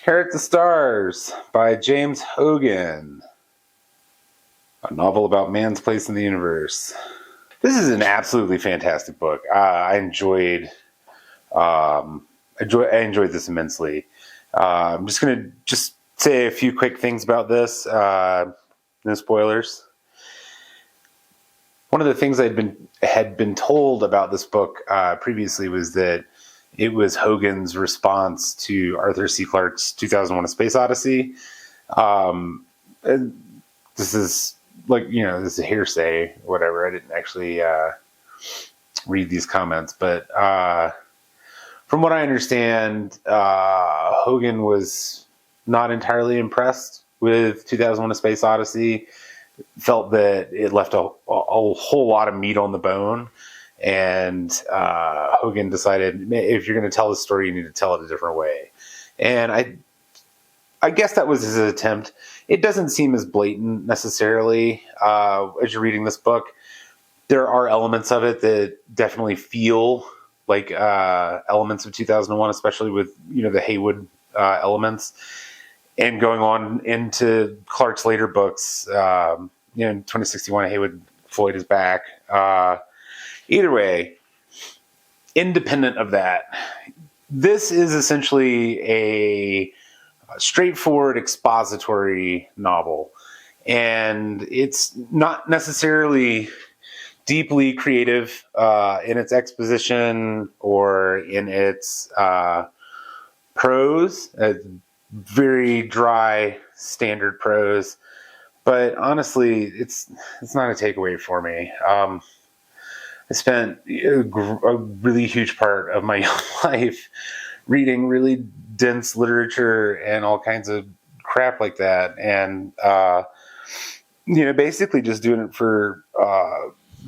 Here at the Stars by James Hogan, a novel about man's place in the universe. This is an absolutely fantastic book. I enjoyed this immensely. I'm just going to say a few quick things about this. No spoilers. One of the things I had been told about this book previously was that it was Hogan's response to Arthur C. Clarke's 2001: A Space Odyssey. This is this is a hearsay, whatever. I didn't actually read these comments, but from what I understand, Hogan was not entirely impressed with 2001: A Space Odyssey. Felt that it left a whole lot of meat on the bone. And Hogan decided, if you're going to tell the story, you need to tell it a different way. And I guess that was his attempt. It doesn't seem as blatant necessarily as you're reading this book. There are elements of it that definitely feel like elements of 2001, especially with the Haywood elements. And going on into Clarke's later books, in 2061, Haywood Floyd is back. Either way, independent of that, this is essentially a straightforward expository novel. And it's not necessarily deeply creative in its exposition or in its prose. Very dry, standard prose. But honestly, it's not a takeaway for me. I spent a really huge part of my life reading really dense literature and all kinds of crap like that. And, basically just doing it for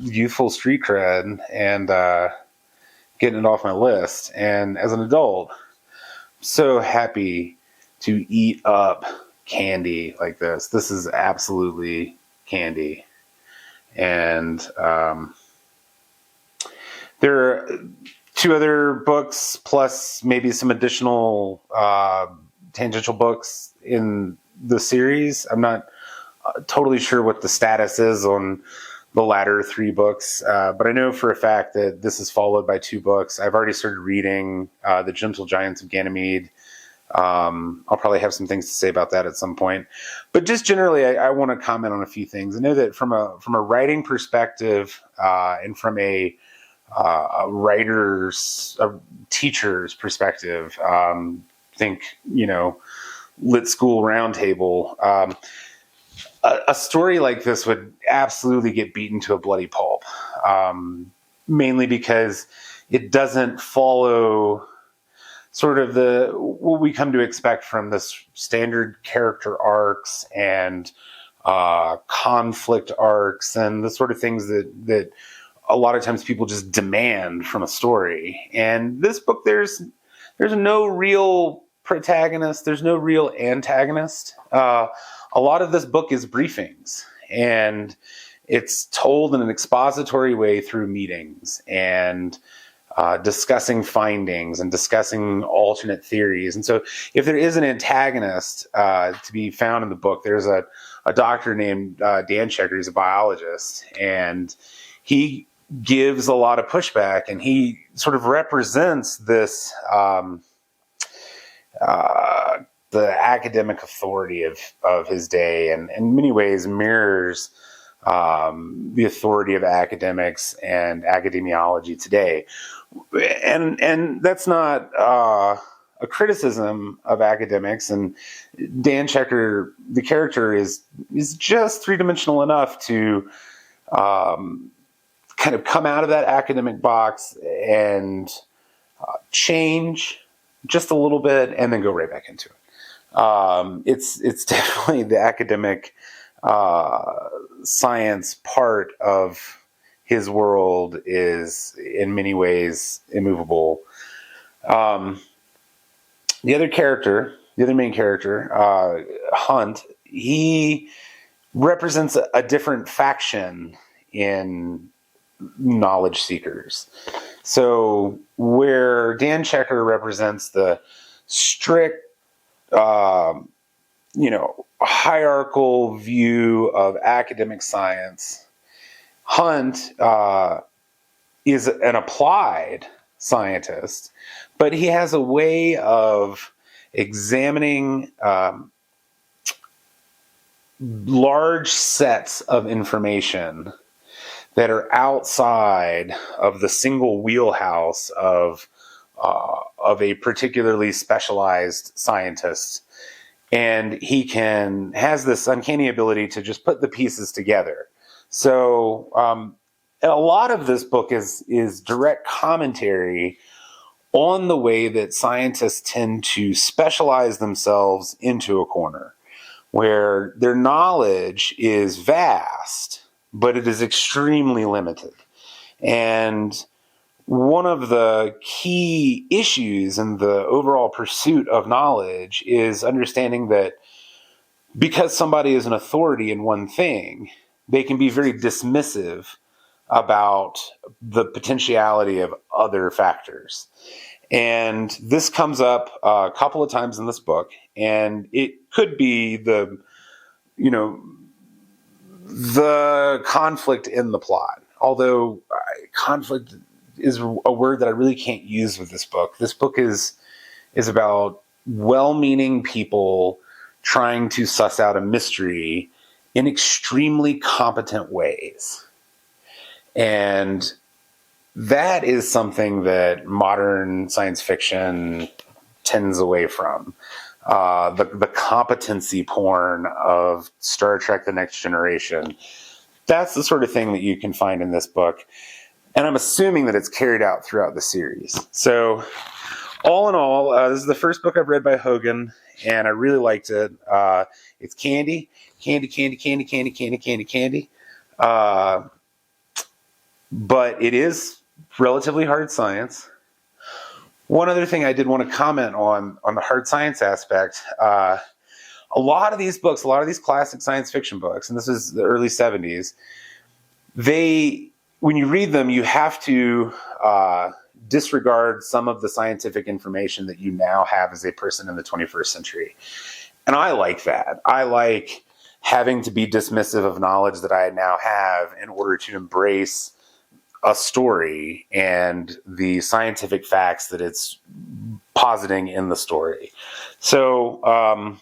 youthful street cred and getting it off my list. And as an adult, I'm so happy to eat up candy like this. This is absolutely candy. And there are two other books plus maybe some additional tangential books in the series. I'm not totally sure what the status is on the latter three books, but I know for a fact that this is followed by two books. I've already started reading The Gentle Giants of Ganymede. I'll probably have some things to say about that at some point, but just generally, I want to comment on a few things. I know that from a writing perspective, and from a teacher's perspective, think lit school roundtable. A story like this would absolutely get beaten to a bloody pulp, mainly because it doesn't follow sort of what we come to expect from this standard character arcs and conflict arcs and the sort of things that a lot of times people just demand from a story. And this book, there's no real protagonist. There's no real antagonist. A lot of this book is briefings, and it's told in an expository way through meetings and discussing findings and discussing alternate theories. And so if there is an antagonist to be found in the book, there's a doctor named Dan Checker. He's a biologist, and he gives a lot of pushback, and he sort of represents this the academic authority of his day, and in many ways mirrors the authority of academics and academiology today. And that's not a criticism of academics. And Dan Checker, the character, is just three-dimensional enough to kind of come out of that academic box and change just a little bit and then go right back into it. It's definitely the academic science part of his world is in many ways immovable. The other main character, Hunt, he represents a different faction in knowledge seekers. So where Dan Checker represents the strict hierarchical view of academic science. Hunt is an applied scientist, but he has a way of examining large sets of information that are outside of the single wheelhouse of a particularly specialized scientist. And he has this uncanny ability to just put the pieces together. So a lot of this book is direct commentary on the way that scientists tend to specialize themselves into a corner, where their knowledge is vast, but it is extremely limited. And one of the key issues in the overall pursuit of knowledge is understanding that because somebody is an authority in one thing, they can be very dismissive about the potentiality of other factors. And this comes up a couple of times in this book, and it could be the conflict in the plot. Although conflict is a word that I really can't use with this book. This book is about well-meaning people trying to suss out a mystery in extremely competent ways. And that is something that modern science fiction tends away from. The competency porn of Star Trek: The Next Generation. That's the sort of thing that you can find in this book. And I'm assuming that it's carried out throughout the series. So all in all, this is the first book I've read by Hogan, and I really liked it. It's candy. But it is relatively hard science. One other thing I did want to comment on the hard science aspect, a lot of these books, a lot of these classic science fiction books, and this is the early 70s, when you read them, you have to disregard some of the scientific information that you now have as a person in the 21st century. And I like that. I like having to be dismissive of knowledge that I now have in order to embrace a story and the scientific facts that it's positing in the story. So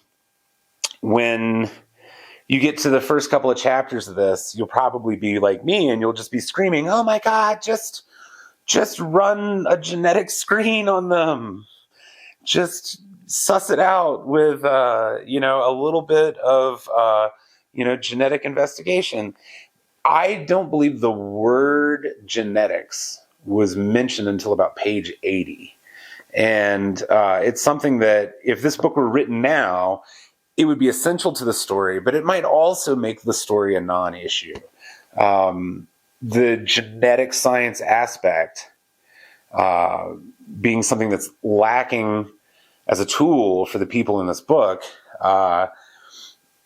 when you get to the first couple of chapters of this, you'll probably be like me and you'll just be screaming, "Oh my God, just run a genetic screen on them. Just suss it out with, a little bit of, genetic investigation." I don't believe the word genetics was mentioned until about page 80. And it's something that if this book were written now, it would be essential to the story, but it might also make the story a non-issue. The genetic science aspect being something that's lacking as a tool for the people in this book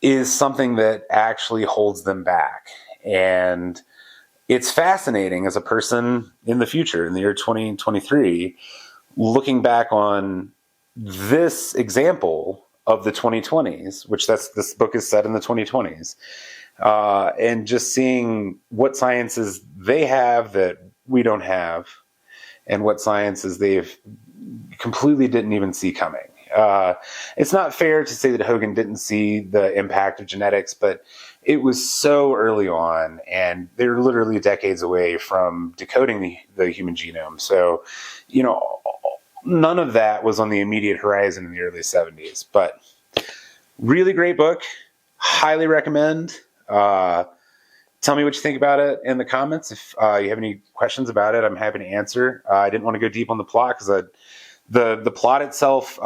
is something that actually holds them back. And it's fascinating as a person in the future, in the year 2023, looking back on this example of the 2020s, which this book is set in the 2020s, and just seeing what sciences they have that we don't have, and what sciences they've completely didn't even see coming. It's not fair to say that Hogan didn't see the impact of genetics, but it was so early on, and they're literally decades away from decoding the human genome. So, none of that was on the immediate horizon in the early 70s. But really great book. Highly recommend. Tell me what you think about it in the comments. If you have any questions about it, I'm happy to answer. I didn't want to go deep on the plot because the plot itself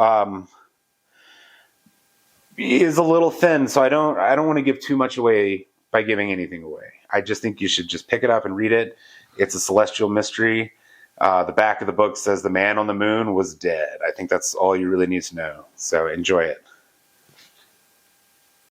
is a little thin, so I don't want to give too much away by giving anything away. I just think you should just pick it up and read it. It's a celestial mystery. The back of the book says the man on the moon was dead. I think that's all you really need to know. So enjoy it.